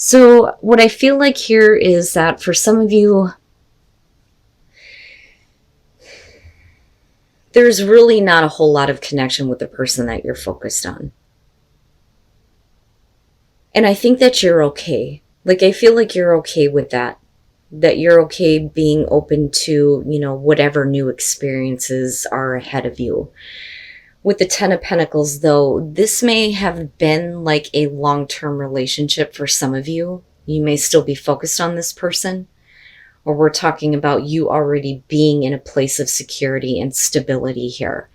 So what I feel like here is that for some of you, there's really not a whole lot of connection with the person that you're focused on. And I think that you're okay. Like, I feel like you're okay with that. That you're okay being open to, whatever new experiences are ahead of you. With the Ten of Pentacles, though, this may have been like a long-term relationship for some of you. You may still be focused on this person, or we're talking about you already being in a place of security and stability here.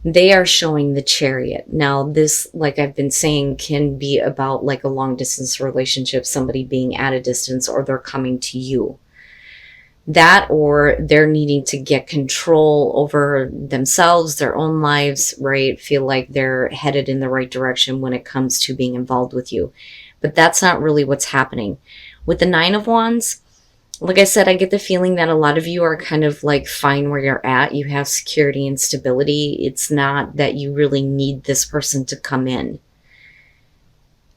They are showing the Chariot. Now, this, like I've been saying, can be about like a long distance relationship, somebody being at a distance, or they're coming to you. That, or they're needing to get control over themselves, their own lives, right? Feel like they're headed in the right direction when it comes to being involved with you. But that's not really what's happening. With the Nine of Wands, like I said, I get the feeling that a lot of you are kind of like fine where you're at. You have security and stability. It's not that you really need this person to come in.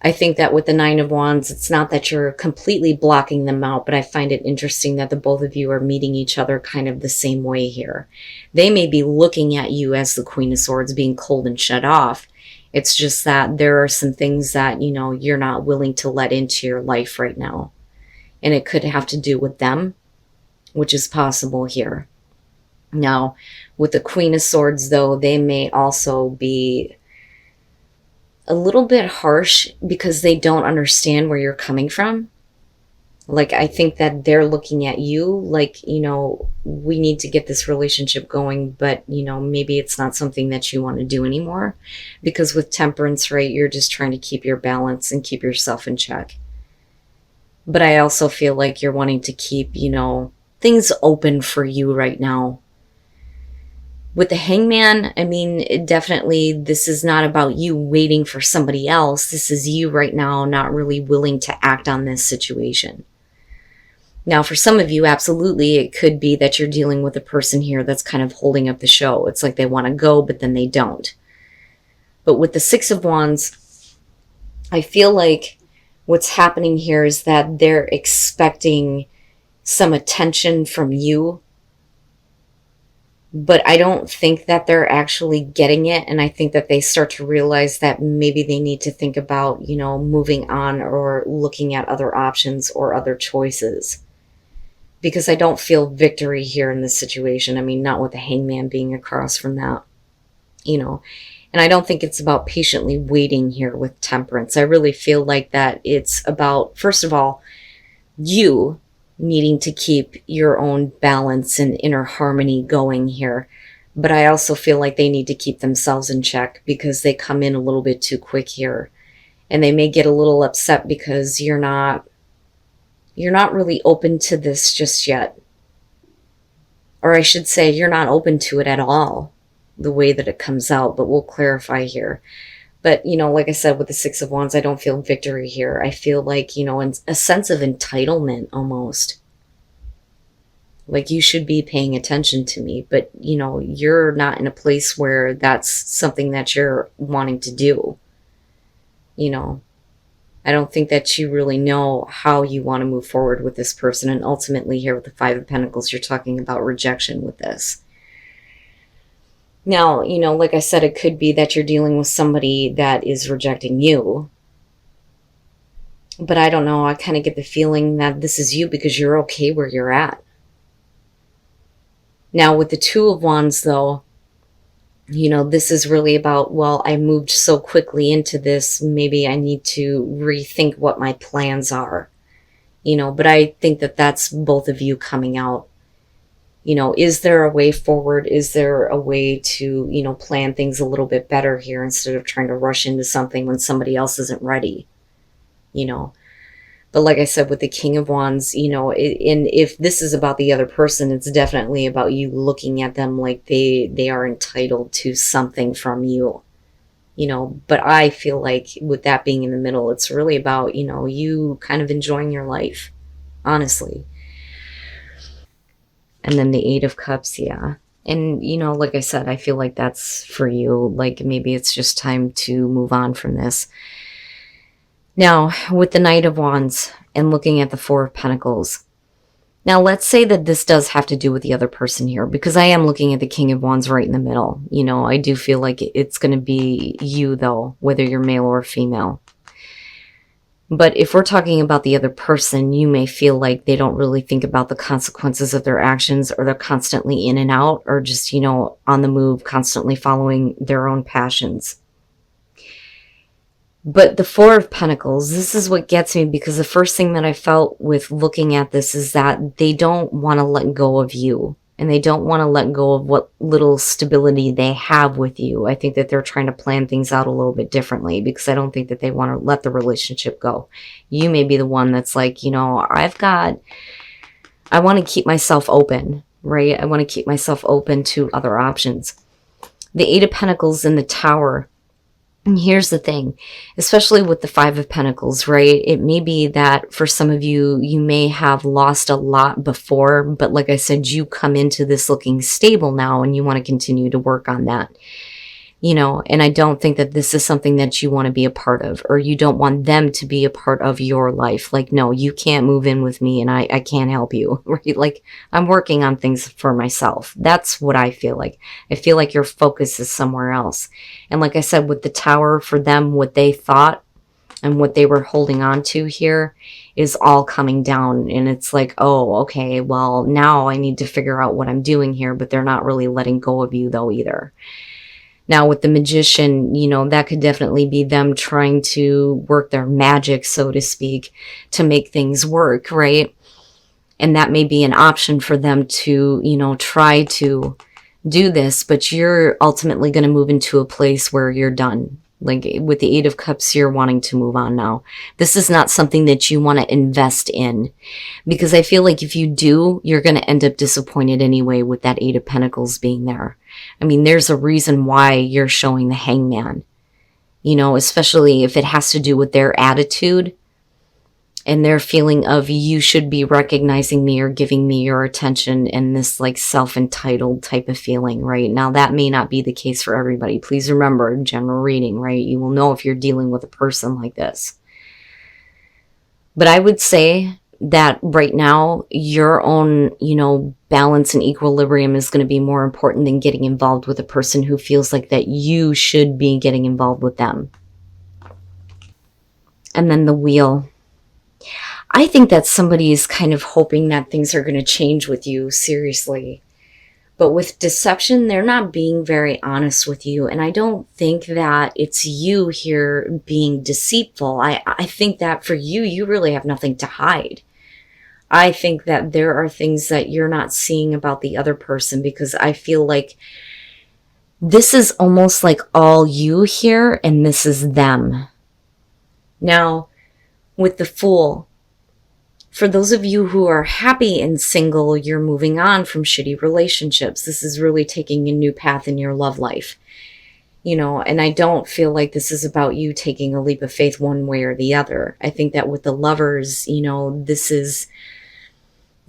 I think that with the Nine of Wands, it's not that you're completely blocking them out, but I find it interesting that the both of you are meeting each other kind of the same way here. They may be looking at you as the Queen of Swords, being cold and shut off. It's just that there are some things that, you're not willing to let into your life right now. And it could have to do with them, which is possible here. Now, with the Queen of Swords, though, they may also be a little bit harsh because they don't understand where you're coming from. Like, I think that they're looking at you like, we need to get this relationship going, but, maybe it's not something that you want to do anymore. Because with Temperance, right, you're just trying to keep your balance and keep yourself in check. But I also feel like you're wanting to keep, things open for you right now. With the Hangman, I mean, definitely this is not about you waiting for somebody else. This is you right now not really willing to act on this situation. Now, for some of you, absolutely, it could be that you're dealing with a person here that's kind of holding up the show. It's like they want to go, but then they don't. But with the Six of Wands, I feel like what's happening here is that they're expecting some attention from you, but I don't think that they're actually getting it. And I think that they start to realize that maybe they need to think about, moving on or looking at other options or other choices. Because I don't feel victory here in this situation. I mean, not with the Hangman being across from that, And I don't think it's about patiently waiting here with Temperance. I really feel like that it's about, first of all, you needing to keep your own balance and inner harmony going here. But I also feel like they need to keep themselves in check because they come in a little bit too quick here. And they may get a little upset because you're not really open to this just yet. Or I should say, you're not open to it at all, the way that it comes out, but we'll clarify here. But, like I said, with the Six of Wands, I don't feel victory here. I feel like, a sense of entitlement almost. Like, you should be paying attention to me, but, you're not in a place where that's something that you're wanting to do. I don't think that you really know how you want to move forward with this person. And ultimately here with the Five of Pentacles, you're talking about rejection with this. Now, like I said, it could be that you're dealing with somebody that is rejecting you. But I don't know. I kind of get the feeling that this is you because you're okay where you're at. Now, with the Two of Wands, though, this is really about, well, I moved so quickly into this. Maybe I need to rethink what my plans are. But I think that that's both of you coming out. Is there a way forward? Is there a way to, plan things a little bit better here instead of trying to rush into something when somebody else isn't ready? But like I said, with the King of Wands, and if this is about the other person, it's definitely about you looking at them like they are entitled to something from you. But I feel like with that being in the middle, it's really about, you kind of enjoying your life, honestly. And then the Eight of Cups, yeah. And, like I said, I feel like that's for you. Like, maybe it's just time to move on from this. Now, with the Knight of Wands and looking at the Four of Pentacles, now let's say that this does have to do with the other person here, because I am looking at the King of Wands right in the middle. You know, I do feel like it's going to be you, though, whether you're male or female. But if we're talking about the other person, you may feel like they don't really think about the consequences of their actions, or they're constantly in and out, or just, you know, on the move, constantly following their own passions. But the Four of Pentacles, this is what gets me, because the first thing that I felt with looking at this is that they don't want to let go of you. And they don't want to let go of what little stability they have with you. I think that they're trying to plan things out a little bit differently, because I don't think that they want to let the relationship go. You may be the one that's like, you know, I want to keep myself open, right? I want to keep myself open to other options. The Eight of Pentacles in the Tower. And here's the thing, especially with the Five of Pentacles, right? It may be that for some of you, you may have lost a lot before, but like I said, you come into this looking stable now and you want to continue to work on that. You know, and I don't think that this is something that you want to be a part of, or you don't want them to be a part of your life. Like, no, you can't move in with me and I can't help you, right? Like, I'm working on things for myself. That's what I feel like. I feel like your focus is somewhere else. And like I said, with the Tower, for them, what they thought and what they were holding on to here is all coming down. And it's like, oh, okay, well, now I need to figure out what I'm doing here, but they're not really letting go of you though either. Now with the Magician, you know, that could definitely be them trying to work their magic, so to speak, to make things work, right? And that may be an option for them to, you know, try to do this, but you're ultimately going to move into a place where you're done. Like with the Eight of Cups, you're wanting to move on now. This is not something that you want to invest in, because I feel like if you do, you're going to end up disappointed anyway with that Eight of Pentacles being there. I mean, there's a reason why you're showing the Hangman, you know, especially if it has to do with their attitude and their feeling of you should be recognizing me or giving me your attention, and this like self-entitled type of feeling, right? Now that may not be the case for everybody. Please remember, general reading, right? You will know if you're dealing with a person like this. But I would say that right now, your own, you know, balance and equilibrium is going to be more important than getting involved with a person who feels like that you should be getting involved with them. And then the Wheel. I think that somebody is kind of hoping that things are going to change with you, seriously. But with deception, they're not being very honest with you. And I don't think that it's you here being deceitful. I think that for you, you really have nothing to hide. I think that there are things that you're not seeing about the other person, because I feel like this is almost like all you here and this is them. Now, with the Fool, for those of you who are happy and single, you're moving on from shitty relationships. This is really taking a new path in your love life. You know, and I don't feel like this is about you taking a leap of faith one way or the other. I think that with the Lovers, you know, this is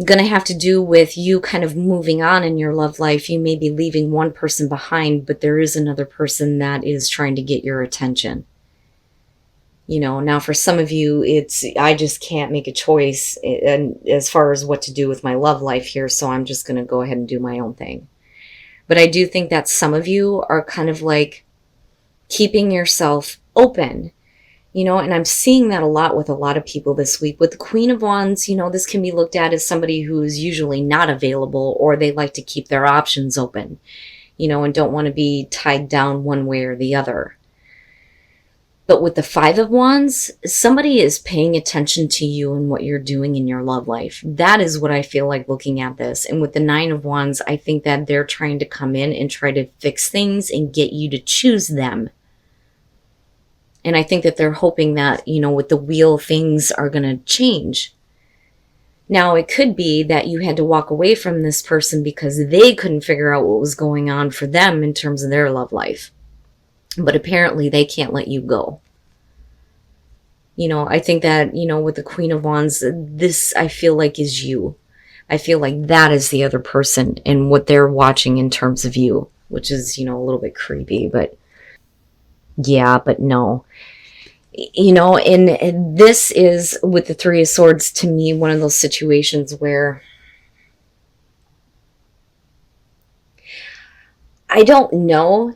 going to have to do with you kind of moving on in your love life. You may be leaving one person behind, but there is another person that is trying to get your attention. You know, now for some of you, it's, I just can't make a choice and as far as what to do with my love life here, so I'm just going to go ahead and do my own thing. But I do think that some of you are kind of like keeping yourself open, you know, and I'm seeing that a lot with a lot of people this week. With the Queen of Wands, you know, this can be looked at as somebody who's usually not available, or they like to keep their options open, you know, and don't want to be tied down one way or the other. But with the Five of Wands, somebody is paying attention to you and what you're doing in your love life. That is what I feel like looking at this. And with the Nine of Wands, I think that they're trying to come in and try to fix things and get you to choose them. And I think that they're hoping that, you know, with the Wheel, things are going to change. Now, it could be that you had to walk away from this person because they couldn't figure out what was going on for them in terms of their love life. But apparently they can't let you go. You know, I think that, you know, with the Queen of Wands, this I feel like is you. I feel like that is the other person and what they're watching in terms of you, which is, you know, a little bit creepy, but yeah, but no. And this is, with the Three of Swords, to me, one of those situations where I don't know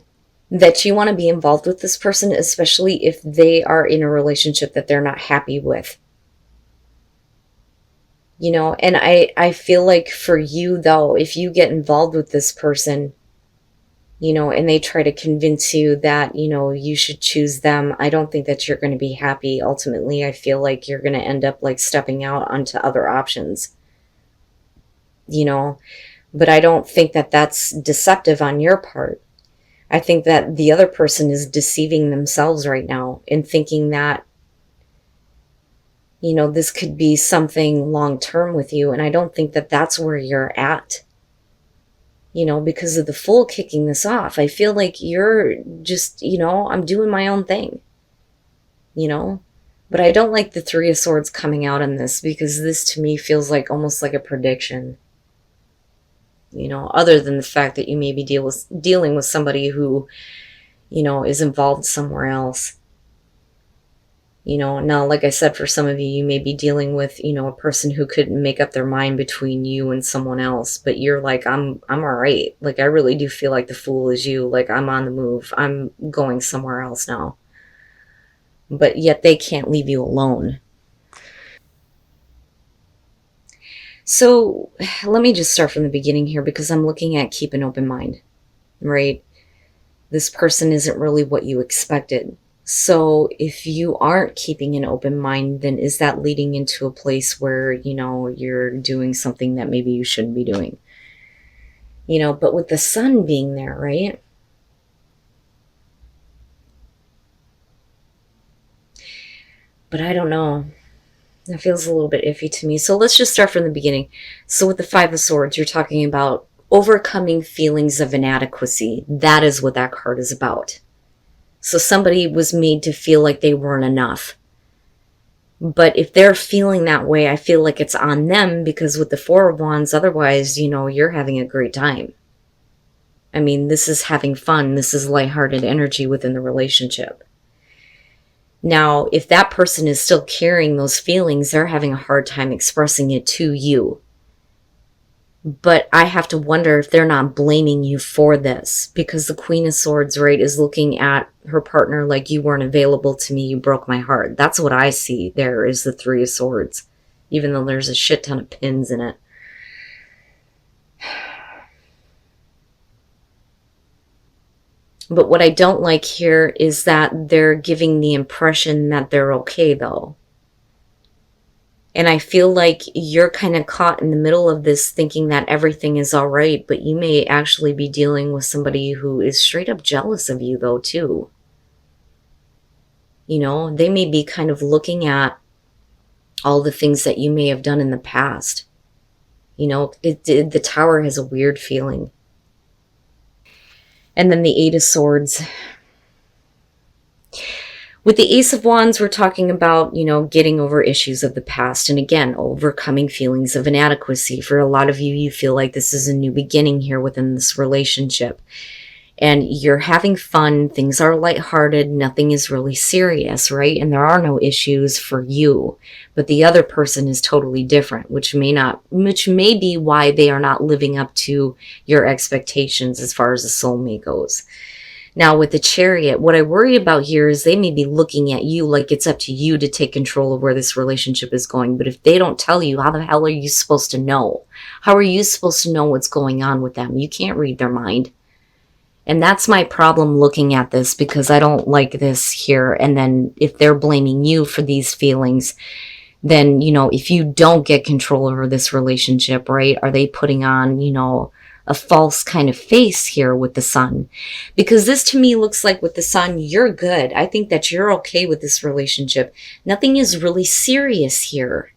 that you want to be involved with this person, especially if they are in a relationship that they're not happy with. And I feel like for you, though, if you get involved with this person, and they try to convince you that, you should choose them, I don't think that you're going to be happy. Ultimately, I feel like you're going to end up like stepping out onto other options, you know, but I don't think that that's deceptive on your part. I think that the other person is deceiving themselves right now and thinking that, this could be something long term with you. And I don't think that that's where you're at, because of the Fool kicking this off. I feel like you're just, I'm doing my own thing, you know? But I don't like the Three of Swords coming out in this, because this to me feels like almost like a prediction, other than the fact that you may be dealing with somebody who, is involved somewhere else. Now, like I said, for some of you, you may be dealing with, a person who could make up their mind between you and someone else, but you're like, I'm all right. Like, I really do feel like the Fool is you. Like, I'm on the move. I'm going somewhere else now. But yet they can't leave you alone. So let me just start from the beginning here, because I'm looking at keep an open mind, right? This person isn't really what you expected. So if you aren't keeping an open mind, then is that leading into a place where, you're doing something that maybe you shouldn't be doing? But with the Sun being there, right? But I don't know. That feels a little bit iffy to me. So let's just start from the beginning. So with the Five of Swords, you're talking about overcoming feelings of inadequacy. That is what that card is about. So somebody was made to feel like they weren't enough. But if they're feeling that way, I feel like it's on them, because with the Four of Wands, otherwise, you're having a great time. I mean, this is having fun. This is lighthearted energy within the relationship. Now, if that person is still carrying those feelings, they're having a hard time expressing it to you. But I have to wonder if they're not blaming you for this, because the Queen of Swords, right, is looking at her partner like, you weren't available to me, you broke my heart. That's what I see there, is the Three of Swords, even though there's a shit ton of pins in it. But what I don't like here is that they're giving the impression that they're okay, though. And I feel like you're kind of caught in the middle of this, thinking that everything is all right, but you may actually be dealing with somebody who is straight up jealous of you, though, too. They may be kind of looking at all the things that you may have done in the past. The Tower has a weird feeling. And then the Eight of Swords. With the Ace of Wands, we're talking about, getting over issues of the past. And again, overcoming feelings of inadequacy. For a lot of you, you feel like this is a new beginning here within this relationship. And you're having fun. Things are lighthearted. Nothing is really serious, right? And there are no issues for you. But the other person is totally different, which may be why they are not living up to your expectations as far as a soulmate goes. Now, with the Chariot, what I worry about here is they may be looking at you like it's up to you to take control of where this relationship is going. But if they don't tell you, how the hell are you supposed to know? How are you supposed to know what's going on with them? You can't read their mind. And that's my problem looking at this, because I don't like this here. And then if they're blaming you for these feelings, then, if you don't get control over this relationship, right, are they putting on, a false kind of face here with the Sun? Because this to me looks like with the Sun, you're good. I think that you're okay with this relationship. Nothing is really serious here.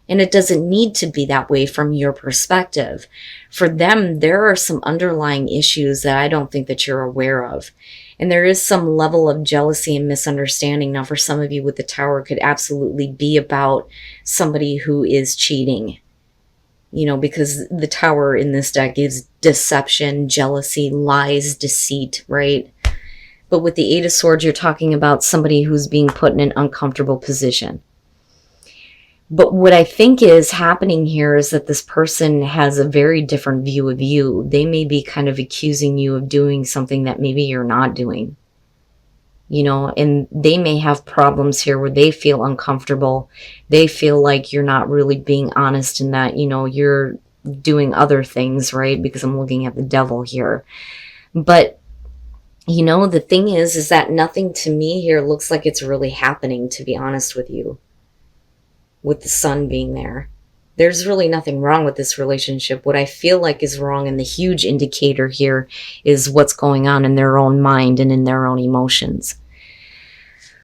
And it doesn't need to be that way from your perspective. For them, there are some underlying issues that I don't think that you're aware of. And there is some level of jealousy and misunderstanding. Now, for some of you with the Tower, could absolutely be about somebody who is cheating. Because the Tower in this deck is deception, jealousy, lies, deceit, right? But with the Eight of Swords, you're talking about somebody who's being put in an uncomfortable position. But what I think is happening here is that this person has a very different view of you. They may be kind of accusing you of doing something that maybe you're not doing. You know, and they may have problems here where they feel uncomfortable. They feel like you're not really being honest in that, you know, you're doing other things, right? Because I'm looking at the Devil here. But, you know, the thing is that nothing to me here looks like it's really happening, to be honest with you. With the Sun being there, there's really nothing wrong with this relationship. What I feel like is wrong, and the huge indicator here, is what's going on in their own mind and in their own emotions.